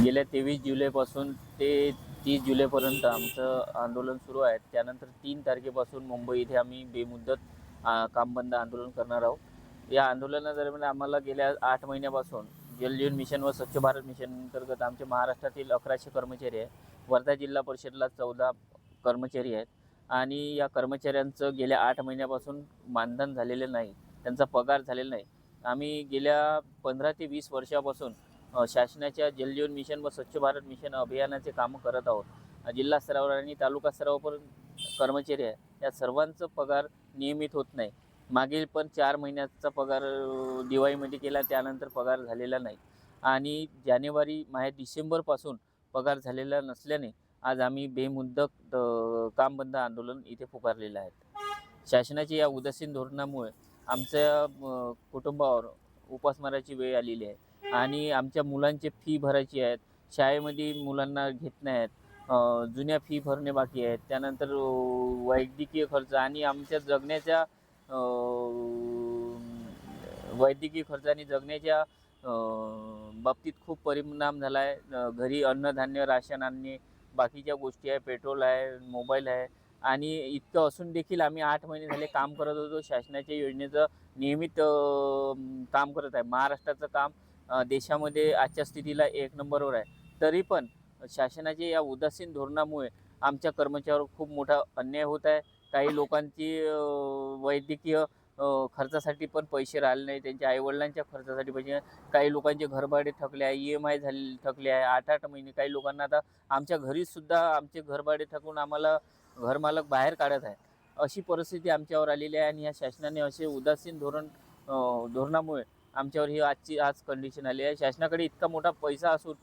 गेल्या 23 जुलैपासून ते 30 जुलैपर्यंत आमचं आंदोलन सुरू आहे. त्यानंतर 3 तारखेपासून मुंबई इथे आम्ही बेमुदत काम बंद आंदोलन करणार आहोत. या आंदोलनादरम्यान आम्हाला गेल्या 8 महिन्यापासून जल जीवन मिशन व स्वच्छ भारत मिशन अंतर्गत आमच्या महाराष्ट्रातील 1100 कर्मचारी आहे. वर्धा जिल्हा परिषदला 14 कर्मचारी आहेत आणि या कर्मचाऱ्यांचं गेल्या 8 महिन्यापासून मानधन झालेलं नाही. त्यांचा पगार झालेला नाही. आम्ही गेल्या 15 ते 20 वर्षापासून शासनाच्या जल जीवन मिशन व स्वच्छ भारत मिशन अभियानाचे कामं करत आहोत. जिल्हा स्तरावर आणि तालुका स्तरावर कर्मचारी आहे. या सर्वांचं पगार नियमित होत नाही. मागील पण 4 महिन्याचा पगार दिवाळीमध्ये केला, त्यानंतर पगार झालेला नाही आणि जानेवारी डिसेंबरपासून पगार झालेला नसल्याने आज आम्ही बेमुदत काम बंद आंदोलन इथे पुकारलेलं आहे. शासनाच्या या उदासीन धोरणामुळे आमच्या कुटुंबावर उपासमाराची वेळ आलेली आहे आणि आमच्या मुलांचे फी भरायची आहेत. शाळेमध्ये मुलांना घेत नाही आहेत. जुन्या फी भरणे बाकी आहेत. त्यानंतर वैद्यकीय खर्च आणि आमच्या जगण्याच्या वैद्यकीय खर्च आणि जगण्याच्या बाबतीत खूप परिणाम झाला आहे. घरी अन्नधान्य, राशन आणणे, बाकीच्या गोष्टी आहे, पेट्रोल आहे, मोबाईल आहे आणि इतकं असून देखील आम्ही 8 महिने झाले काम करत होतो. शासनाच्या योजनेचं नियमित काम करत आहे. महाराष्ट्राचं काम देशामध्ये आजच्या स्थितीला 1 नंबरवर आहे. तरी पण शासनाच्या या उदासीन धोरणामुळे आमच्या कर्मचाऱ्यावर खूप मोठा अन्याय होत आहे. काही लोकांची वैद्यकीय खर्चासाठी पण पैसे राहिले नाही. त्यांच्या आईवडिलांच्या खर्चासाठी पैसे, काही लोकांचे घरभाडे थकले आहे, EMI थकले आहे 8-8 महिने. काही लोकांना आता आमच्या घरीसुद्धा आमचे घरभाडे थकून आम्हाला घरमालक बाहेर काढत आहे. अशी परिस्थिती आमच्यावर आलेली आहे आणि या शासनाने असे उदासीन धोरणामुळे आमच्यावर ही आज कंडिशन आली आहे. शासनाकडे इतका मोठा पैसा असून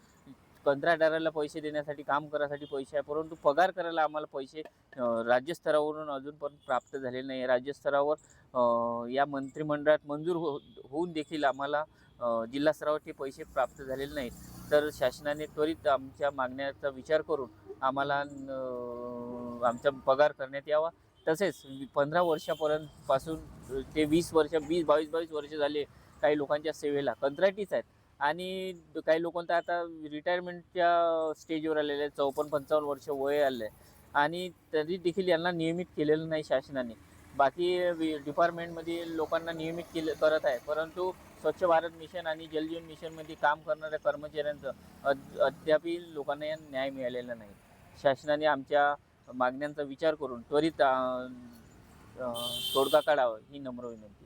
कंत्राटदाराला पैसे देण्यासाठी, काम करायसाठी पैसे आहे, परंतु पगार करायला आम्हाला पैसे राज्यस्तरावरून अजूनपर्यंत प्राप्त झालेले नाही. राज्यस्तरावर या मंत्रिमंडळात मंजूर होऊन देखील आम्हाला जिल्हा स्तरावर ते पैसे प्राप्त झालेले नाहीत. तर शासनाने त्वरित आमच्या मागण्याचा विचार करून आम्हाला आमचा पगार करण्यात यावा. तसेच 15 वर्षापासून ते 22 वर्ष झाले काही लोकांच्या सेवेला, कंत्राटीच आहेत आणि काही लोकांना तर आता रिटायरमेंटच्या स्टेजवर आलेले आहेत. 54-55 वर्ष वय आलं आहे आणि तरी देखील यांना नियमित केलेलं नाही शासनाने. बाकी डिपार्टमेंटमध्ये लोकांना नियमित करत आहे, परंतु स्वच्छ भारत मिशन आणि जल जीवन मिशनमध्ये काम करणाऱ्या कर्मचाऱ्यांचं अद्यापही लोकांना न्याय मिळालेला नाही. शासनाने आमच्या मागण्यांचा विचार करून त्वरित तोडगा काढावा ही नम्र विनंती.